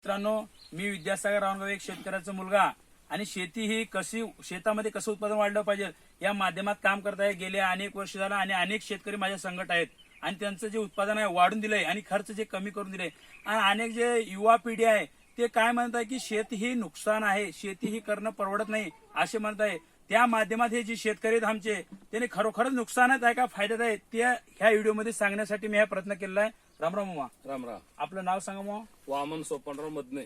मित्रांनो, मी विद्यासागर रावणगाव, एक शेतकऱ्याचा मुलगा आणि शेती ही कशी, शेतामध्ये कसं उत्पादन वाढलं पाहिजे या माध्यमात काम करत आहे. गेले अनेक वर्ष झाला आणि अनेक शेतकरी माझ्या संकट आहेत आणि त्यांचं जे उत्पादन आहे वाढून दिलंय आणि खर्च जे कमी करून दिले. आणि अनेक जे युवा पिढी आहे ते काय म्हणत आहे की शेती ही नुकसान आहे, शेती ही करणं परवडत नाही असे म्हणत आहे. त्या माध्यमात हे जे शेतकरी आहेत आमचे, त्यांनी खरोखरच नुकसानात आहे का फायद्यात आहे ते ह्या व्हिडिओमध्ये सांगण्यासाठी मी हा प्रयत्न केलेला आहे. रामराम मामा. राम राम. आपलं नाव सांगा मामा. वामन सोपानराव मधने.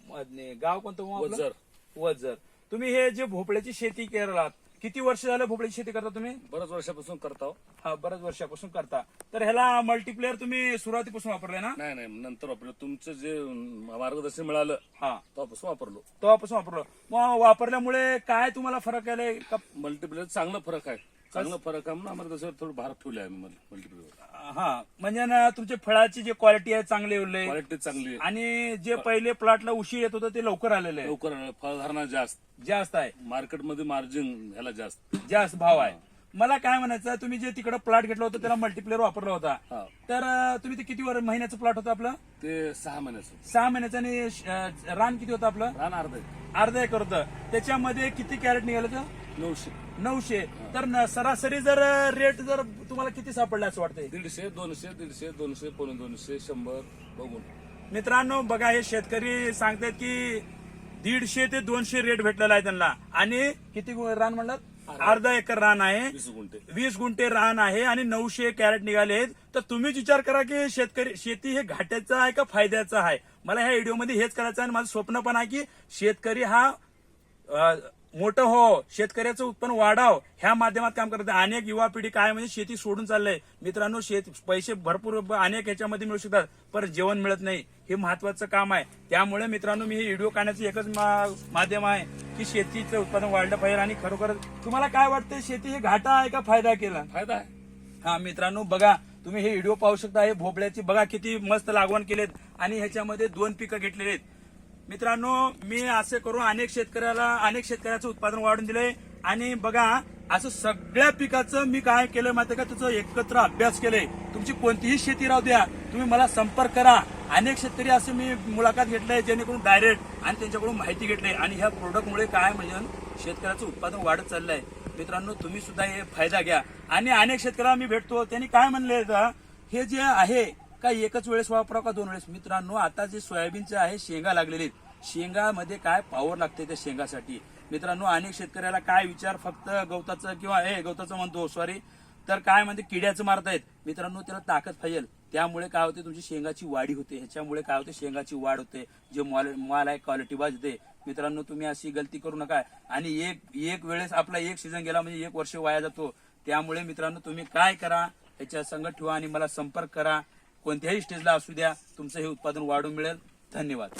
मधने. गाव कोणतं मामा आपलं? वझर. वझर. तुम्ही हे जे भोपळ्याची शेती केरळात किती वर्ष झालं भोपळ्याची शेती करता तुम्ही? बऱ्याच वर्षापासून करता. हा, बऱ्याच वर्षापासून करता. तर ह्याला मल्टीप्लेअर तुम्ही सुरुवातीपासून वापरले ना? नाही नाही, नंतर वापरलं. तुमचं जे मार्गदर्शन मिळालं हा, तेव्हापासून वापरलो. तेव्हापासून वापरलं. मग वापरल्यामुळे काय तुम्हाला फरक आलाय का? मल्टीप्लेअर चांगला फरक आहे, चांगला फरक आहे म्हणून आम्हाला त्याच्यावर थोडं भार ठेवले आहे मल्टीप्लेअर. हा, म्हणजे ना तुमच्या फळाची जी क्वालिटी आहे चांगली उरले क्वालिटी चांगली आहे. आणि जे पहिले प्लॉटला उशीर येत होतं ते लवकर आलेलं आहे, लवकर फळधारणा जास्त आहे, मार्केटमध्ये मार्जिन ह्याला जास्त भाव आहे. मला काय म्हणायचं, तुम्ही जे तिकडे प्लॉट घेतला होता त्याला मल्टीप्लेअर वापरला होता, हा. तर तुम्ही ते किती महिन्याचं प्लॉट होतं आपलं? ते 6 महिन्याचं. 6 महिन्याचं. आणि रान किती होतं आपलं? रान अर्धा एकर होतं. त्याच्यामध्ये किती कॅरेट निघालं तर? 900. तर सरासरी जर रेट जर तुम्हाला किती सापडला असं वाटतंय? 150, 200, 150, 200, 250, 100 बघून. मित्रांनो बघा, हे शेतकरी सांगतात की 150 ते 200 रेट भेटलेला आहे त्यांना. आणि किती रान म्हणलं? अर्धा एकर रान आहे, 20 गुंठे रान आहे आणि 900 कॅरेट निघाले आहेत. तर तुम्हीच विचार करा की शेती हे घाट्याचं आहे का फायद्याचं आहे. मला ह्या व्हिडिओमध्ये हेच करायचं आहे आणि माझं स्वप्न पण आहे की शेतकरी हा मोठं हो, शेतकऱ्याचं उत्पन्न वाढाव, ह्या माध्यमात काम करत आहे. अनेक युवा पिढी काय म्हणजे शेती सोडून चाललंय. मित्रांनो, पैसे भरपूर अनेक ह्याच्यामध्ये मिळू शकतात, पण जेवण मिळत नाही. हे महत्वाचं काम आहे. त्यामुळे मित्रांनो, मी हे व्हिडिओ काढण्याचं एकच माध्यम आहे की शेतीचं उत्पादन वाढलं पाहिजे. आणि खरोखर तुम्हाला काय वाटतं, शेती हे घाटा आहे का फायदा केला? फायदा आहे. हा मित्रांनो बघा, तुम्ही हे व्हिडिओ पाहू शकता. हे भोपळ्याची बघा किती मस्त लागवण केलेत आणि ह्याच्यामध्ये 2 पिकं घेतलेली आहेत. मित्रांनो, मी असे करून अनेक शेतकऱ्याचं उत्पादन वाढून दिलंय. आणि बघा, असं सगळ्या पिकाचं मी काय केलंय माहिती का, त्याचा एकत्र अभ्यास केलाय. तुमची कोणतीही शेती राहू द्या, तुम्ही मला संपर्क करा. अनेक शेतकरी असे मी मुलाखत घेतलंय जेणेकरून डायरेक्ट आणि त्यांच्याकडून माहिती घेतली. आणि ह्या प्रोडक्टमुळे काय म्हणजे शेतकऱ्याचं उत्पादन वाढत चाललंय. मित्रांनो, तुम्ही सुद्धा हे फायदा घ्या. आणि अनेक शेतकऱ्यांना मी भेटतो, त्यांनी काय म्हणले, हे जे आहे का एकच वेळेस वापरावं का 2 वेळेस? मित्रांनो, आता जे सोयाबीनचे आहे शेंगा लागलेले, शेंगामध्ये काय पॉवर लागते त्या शेंगासाठी. मित्रांनो, अनेक शेतकऱ्याला काय विचार, फक्त गवताचं किंवा गवताचं म्हणतो सॉरी, तर काय म्हणते किड्याचं मारतायत. मित्रांनो, त्याला ताकद पाहिजे. त्यामुळे काय होते, तुमची शेंगाची वाढी होते. ह्याच्यामुळे काय होते, शेंगाची वाढ होते, जे माल आहे क्वालिटी वाजते. मित्रांनो, तुम्ही अशी गलती करू नका. आणि एक वेळेस आपला एक सीझन गेला म्हणजे 1 वर्ष वाया जातो. त्यामुळे मित्रांनो, तुम्ही काय करा, ह्याच्या संगत ठेवा आणि मला संपर्क करा. कोणत्याही स्टेजला असू द्या, तुमचं हे उत्पादन वाढून मिळेल. धन्यवाद.